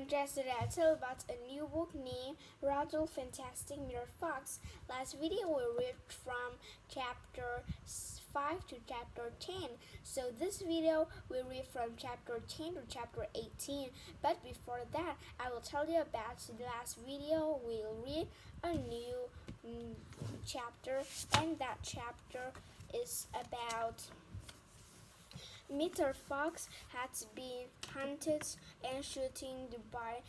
Yesterday I told about a new book named Rudolph Fantastic Mirror Fox. Last video we read from chapter 5 to chapter 10. So this video we read from chapter 10 to chapter 18. But before that, I will tell you about the last video. We'll read a new chapter, and that chapter is about Mr. Fox has been hunted and shooting by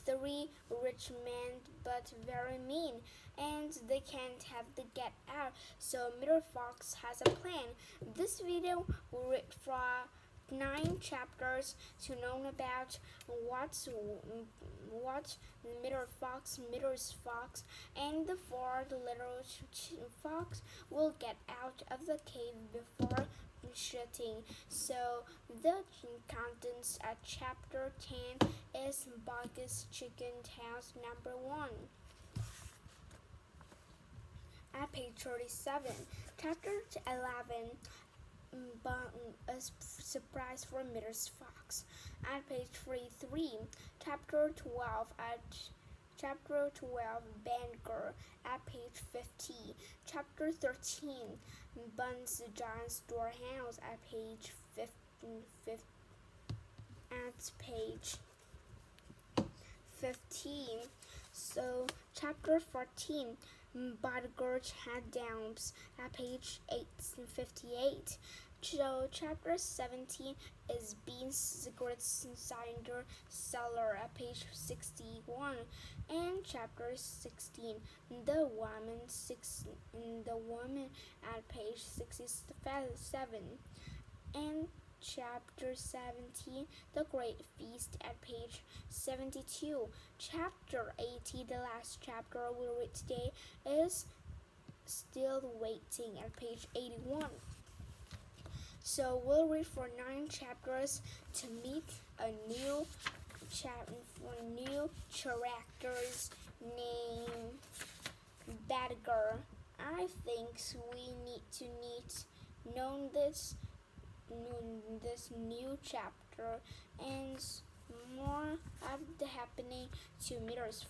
3 rich men, but very mean, and they can't have to get out. So Mr. Fox has a plan. This video will read from 9 chapters to know about what Mr. Fox, and the 4 little fox will get out of the cave before shooting. So the contents at chapter 10 is Buggy's Chicken House number 1. At page 37, chapter 11. A surprise for Mr. Fox. At page 43, chapter 12. Chapter 12, Banker, at page 50. Chapter 13, Bun's Giant Storehouse, at page 15. So, chapter 14, Bodgert Had Downs, at page 58. So, chapter 17 is Bean's Secret Cider Cellar, at page 61, and chapter 16, the woman at page 67, and chapter 17, The Great Feast, at page 72. Chapter 80, the last chapter we'll read today, is Still Waiting, at page 81. So we'll read for 9 chapters to meet a new characters named Badger. I think we need to know this new chapter and more of the happening to Mr.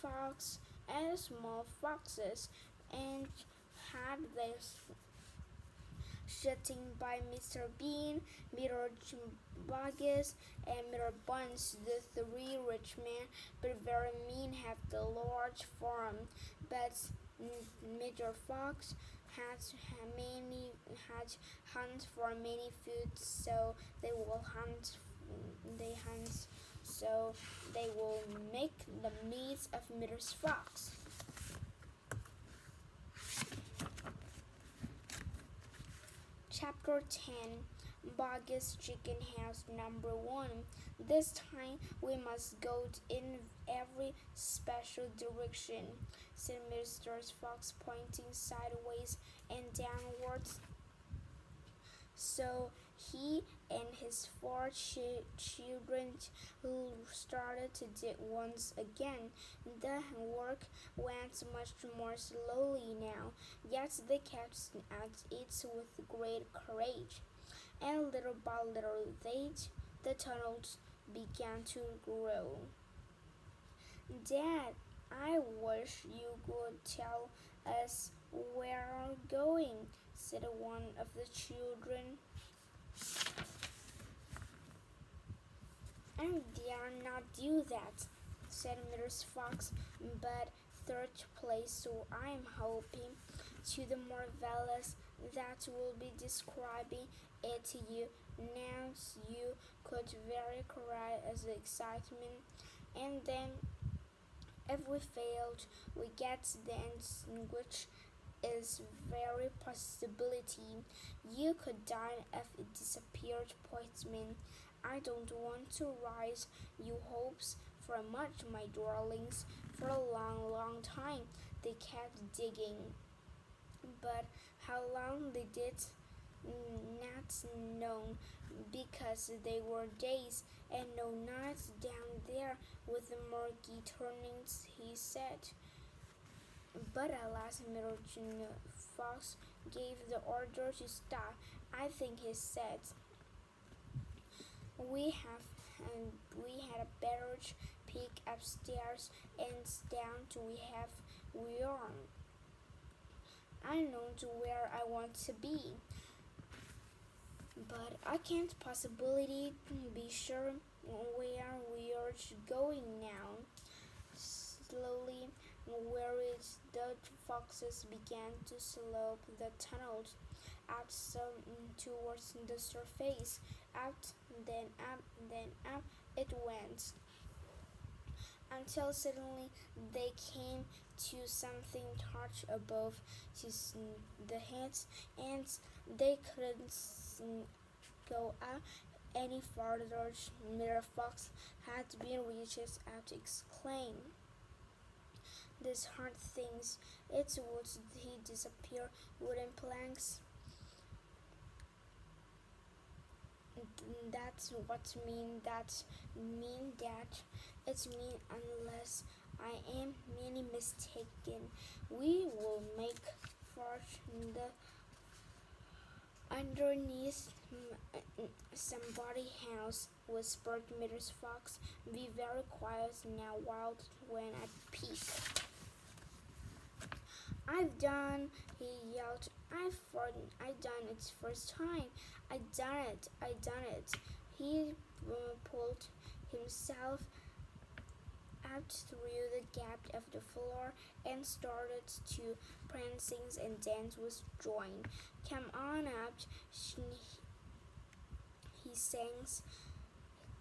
Fox, and small foxes, and had this shooting by Mr. Bean, Mr. Buggis, and Mr. Buns, the 3 rich men, but very mean, have the large farm. But Mr. Fox had hunt for many foods, so they will make the meats of Mr. Fox. Chapter 10, Buggy's Chicken House number 1. This time we must go in every special direction, said Mr. Fox, pointing sideways and downwards. So he and his 4 children started to dig once again. The work went much more slowly now, yet they kept at it with great courage. And little by little, the tunnels began to grow. Dad, I wish you could tell us where we're going, said one of the children. I dare not do that, said Mr. Fox, but 3rd place, so I'm hoping to the marvelous that will be describing it to you. Now you could very cry as the excitement, and then if we failed, we get the end, which is very possibility. You could die if it disappeared, poison. I don't want to rise your hopes for much, my darlings. For a long, long time they kept digging, but how long they did not know, because they were days and no nights down there with the murky turnings, he said. But at last Mr. Fox gave the order to stop. I think he said, we had a porch, peek upstairs, and down to we are. I know to where I want to be, but I can't possibly be sure where we are going now. Slowly, worried, the foxes began to slope the tunnel out some towards the surface. Out, then up it went, until suddenly they came to something touch above the heads, and they couldn't go up any farther. Mr. Fox had been reached out to exclaim, "These hard things, it would he disappear wooden planks." That's what mean that it's mean unless I am many mistaken. We will make for the underneath somebody house, whispered Mrs. Fox. Be very quiet now, Wild, when I peek. I've done, he yelled. I done it first time. I done it. He pulled himself out through the gap of the floor and started to prancing and dance with joy. Come on up, he sings.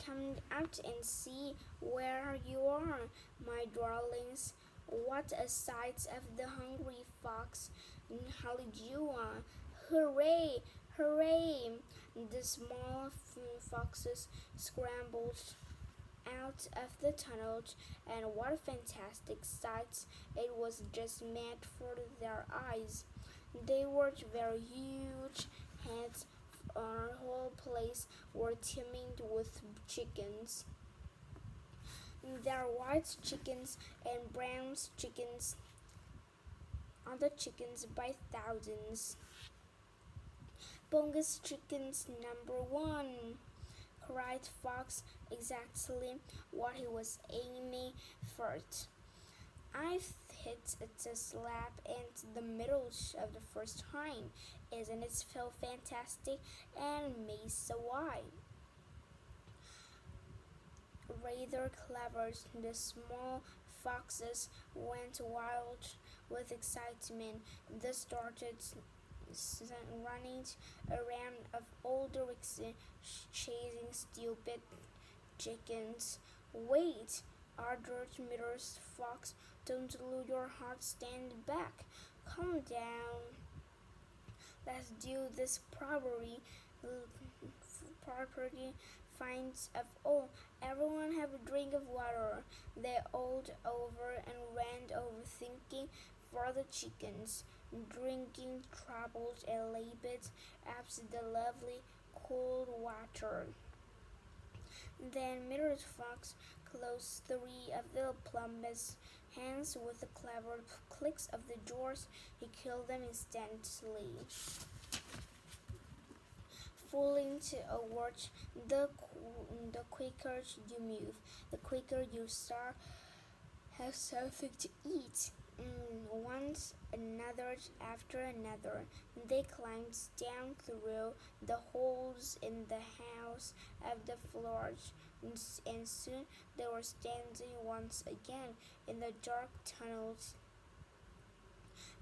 Come out and see where you are, my darlings. What a sight of the hungry fox! Hallelujah! Hooray! Hooray! The small foxes scrambled out of the tunnel, and what a fantastic sight! It was just meant for their eyes. They were very huge heads. Our whole place were teeming with chickens. There are white chickens and brown chickens, other chickens by thousands. Bongus chickens #1, cried Fox, exactly what he was aiming for. I've hit a slap in the middle of the first time. Isn't it feel fantastic? And me so why? Rather clever, the small foxes went wild with excitement. They started running around of all directions, chasing stupid chickens. Wait, ordered Mrs. Fox, don't lose your heart, stand back. Calm down. Let's do this properly finds of all. Everyone have a drink of water. They all over and ran over thinking for the chickens, drinking troubled and lapped up the lovely cold water. Then Mrs. Fox closed 3 of the plumbous hands with the clever clicks of the doors. He killed them instantly. Falling to a watch, the quicker you move, the quicker you start have something to eat. Once another after another, they climbed down through the holes in the house of the floors, and soon they were standing once again in the dark tunnels.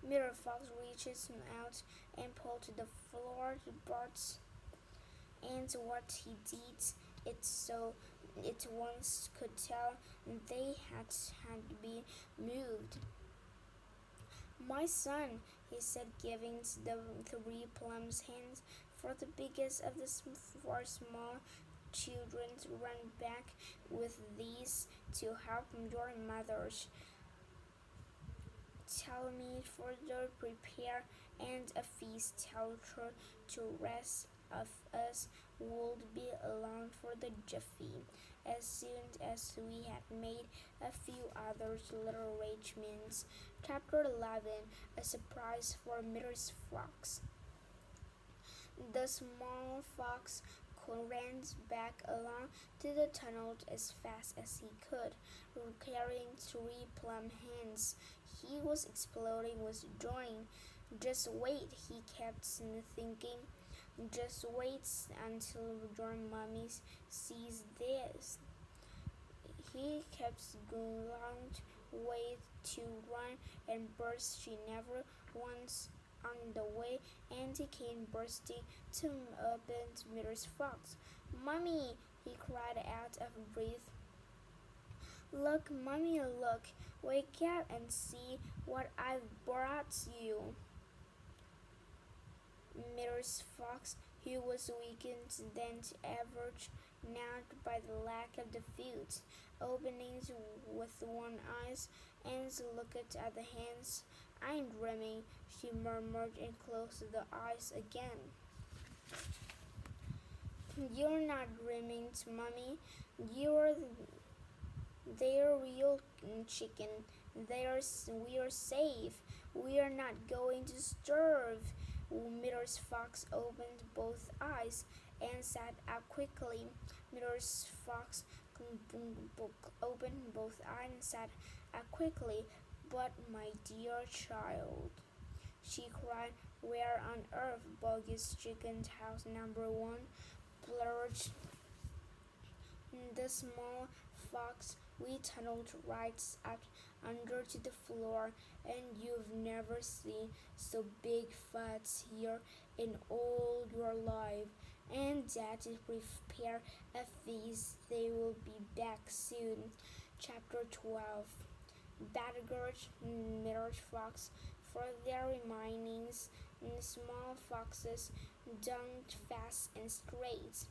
Mr. Fox reaches out and pulled the floorboards, and what he did, it once could tell they had been moved. My son, he said, giving the 3 plump hands for the biggest of the 4 small children to run back with these to help your mothers. Tell me for the prepare and a feast. Tell her to rest of us would be alone for the jiffy. As soon as we had made a few other little arrangements. Chapter 11. A surprise for Mrs. Fox. The small fox ran back along to the tunnel as fast as he could, carrying 3 plumb hands. He was exploding with joy. Just wait, he kept thinking. Just wait until your mummy sees this. He kept long way to run and burst. She never once on the way, and he came bursting to open Mrs. Fox. "Mummy!" he cried out of breath. "Look, Mummy, look! Wake up and see what I've brought you." Mrs. Fox, who was weakened than ever now by the lack of the food, opening with one eye and looked at the hands. "I'm dreaming," she murmured and closed the eyes again. "You're not dreaming, Mummy. They're real chicken. We're safe. We're not going to starve." Mrs. Fox opened both eyes and sat up quickly. Mrs. Fox opened both eyes and sat up quickly. "But, my dear child," she cried, "where on earth bogus chicken house number 1?" blurted the small fox. "We tunneled right up under to the floor, and you've never seen so big fats here in all your life. And Daddy prepare a feast. They will be back soon." Chapter 12. Badger Mrs. Fox for their remindings. Small foxes dunked fast and straight.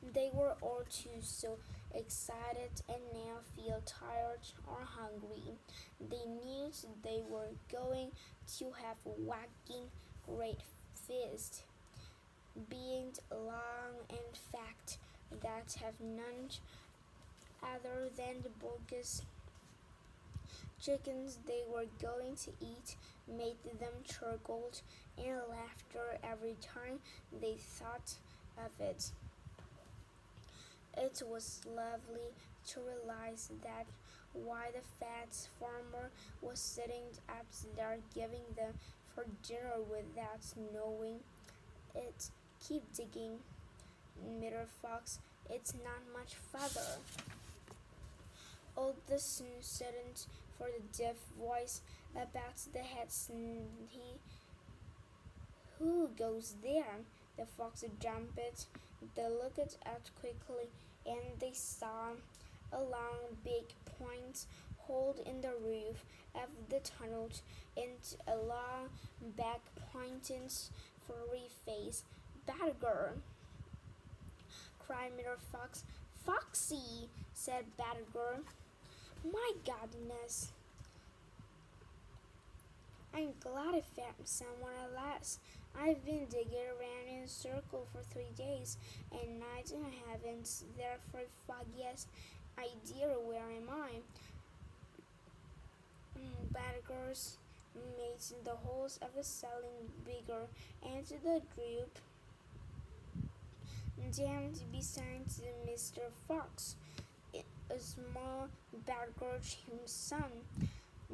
They were all too so excited and now feel tired or hungry. They knew they were going to have a whacking great feast, being long and fat, that have none other than the bogus chickens they were going to eat made them chuckle and laughter every time they thought of it. It was lovely to realize that while the fat farmer was sitting up there giving them for dinner without knowing it. "Keep digging, Mr. Fox. It's not much farther." Old the student for the deaf voice about the head he "Who goes there?" The fox jumped. They looked out quickly, and they saw a long, big point hole in the roof of the tunnel, and a long, back pointing furry face. "Badger!" cried Mr. Fox. "Foxy!" said Badger. "My goodness! I'm glad I found someone at last. I've been digging around in a circle for 3 days and nights and I haven't there for the foggiest idea where am I." Badgers made the holes of the ceiling bigger and the droop down beside Mr. Fox. A small badger himself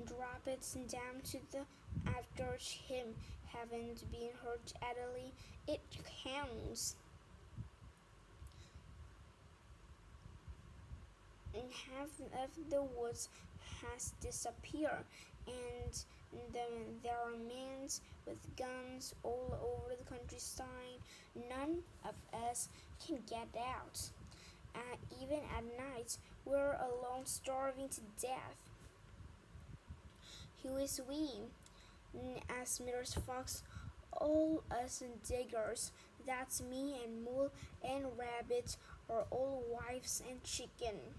dropped down to the after him, having been hurt badly. "It counts." And half of the woods has disappeared, and there are men with guns all over the countryside. None of us can get out. Even at night, we're alone, starving to death. "Who is we?" asked Mrs. Fox. "All us diggers. That's me and Mole and Rabbit are all wives and chicken.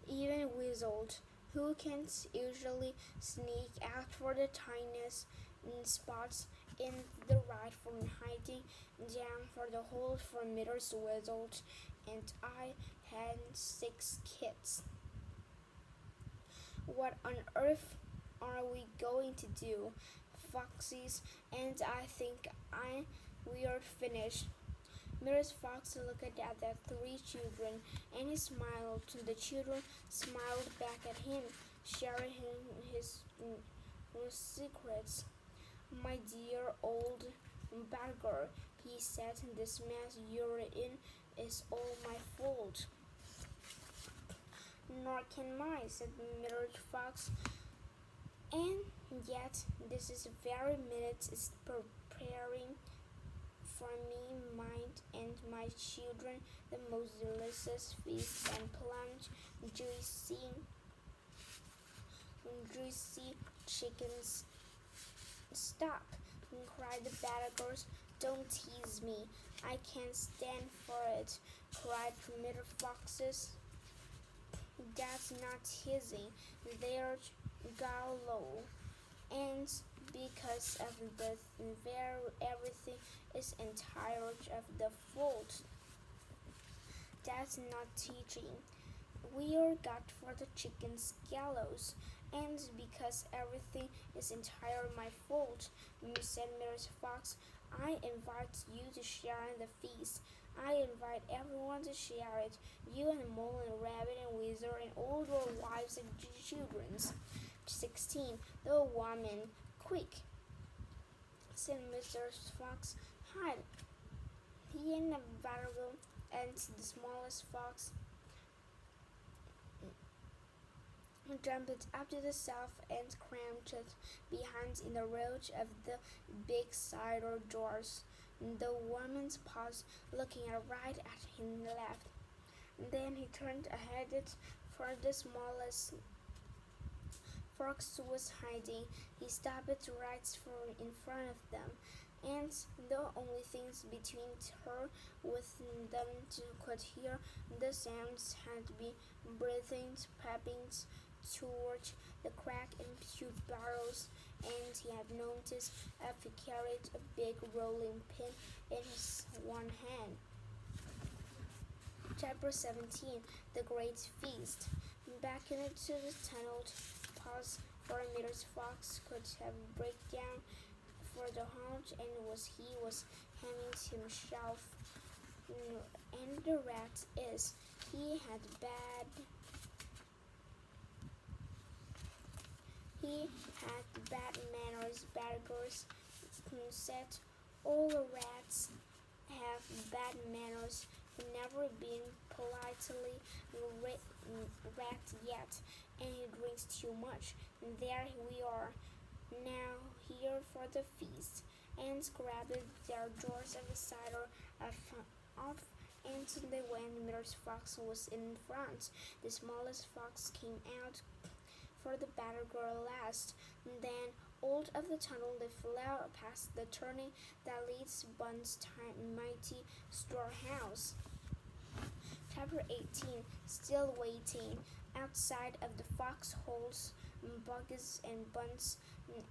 Even Weasel, who can usually sneak out for the tiniest spots in the right for hiding down for the hole for Mrs. Weasel, and I had 6 kids. What on earth are we going to do, Foxes?" And I think we are finished. Mrs. Fox looked at the three children, and he smiled. The children smiled back at him, sharing his secrets. "My dear old beggar," he said, "this mess you're in is all my fault." "Nor can mine," said Mrs. Fox. "And yet this is very minute is preparing for me, mine and my children, the most delicious feast and plunge juicy chickens." "Stop!" cried the Badgers. "Don't tease me. I can't stand for it," cried Mr. Foxes. "That's not teasing. They're gallow, and because of the everything is entirely of the fault." "That's not teaching. We're got for the chicken's gallows, and because everything is entirely my fault," said Mrs. Fox. "I invite you to share in the feast. I invite everyone to share it, you and Mole and Rabbit and Weasel and all your wives and children." 16. The woman. "Quick," said Mrs. Fox. "Hide." He and the Badger and the smallest fox jumped up to the shelf and crouched behind in the rows of the big cider jars. The woman paused, looking right at him and left. Then he turned and headed for the smallest fox was hiding. He stopped right in front of them, and the only things between her with them could hear the sounds had been breathing, peeping towards the crack in two barrels, and he had noticed if he carried a big rolling pin in his one hand. Chapter 17. The Great Feast. Back into the tunnel, pause for Mrs. Fox could have breakdown for the hunt, and he was hanging himself. And the rat is, he had bad manners. Badgers said, "All rats have bad manners. Never been politely rat yet, and he drinks too much. There we are, now here for the feast," and grabbed their jars of cider off, and they went. Mrs. Fox was in front. The smallest fox came out for the Badger last. Then out of the tunnel they flew past the turning that leads Bun's mighty storehouse. Chapter 18. Still waiting. Outside of the foxholes, Bugs and Buns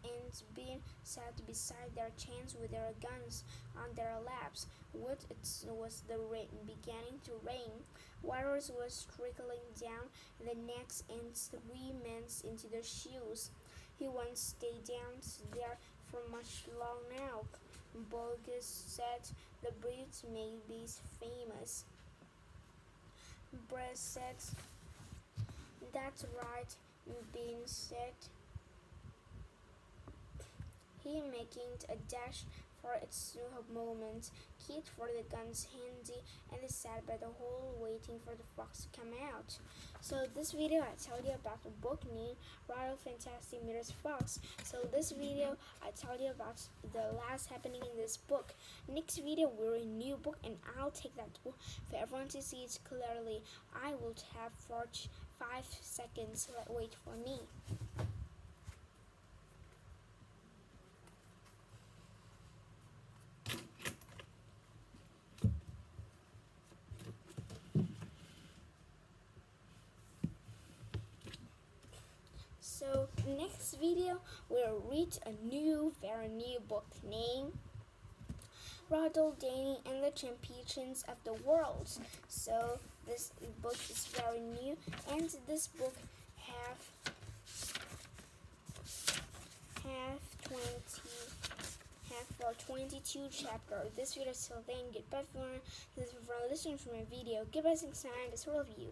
and Bean sat beside their chains with their guns on their laps. It was the rain beginning to rain. Water was trickling down the necks and 3 men into their shoes. He won't stay down there for much long now. Bugs said, "The breeds may be famous." Brett said, "That's right," Bean said. He making a dash for its moment, Kit for the guns handy, and they sat by the hole waiting for the fox to come out. So this video I tell you about a book named Royal Fantastic Mrs. Fox. So this video I tell you about the last happening in this book. Next video we're a new book, and I'll take that book for everyone to see it clearly. I will have for 5 seconds. Wait for me. So next video we'll read a very new book named Roald Dahl and the Champions of the World. So this book is very new, and this book have have for 22 chapters. This video is till then. Goodbye for listening to my video. Goodbye next time. This will review.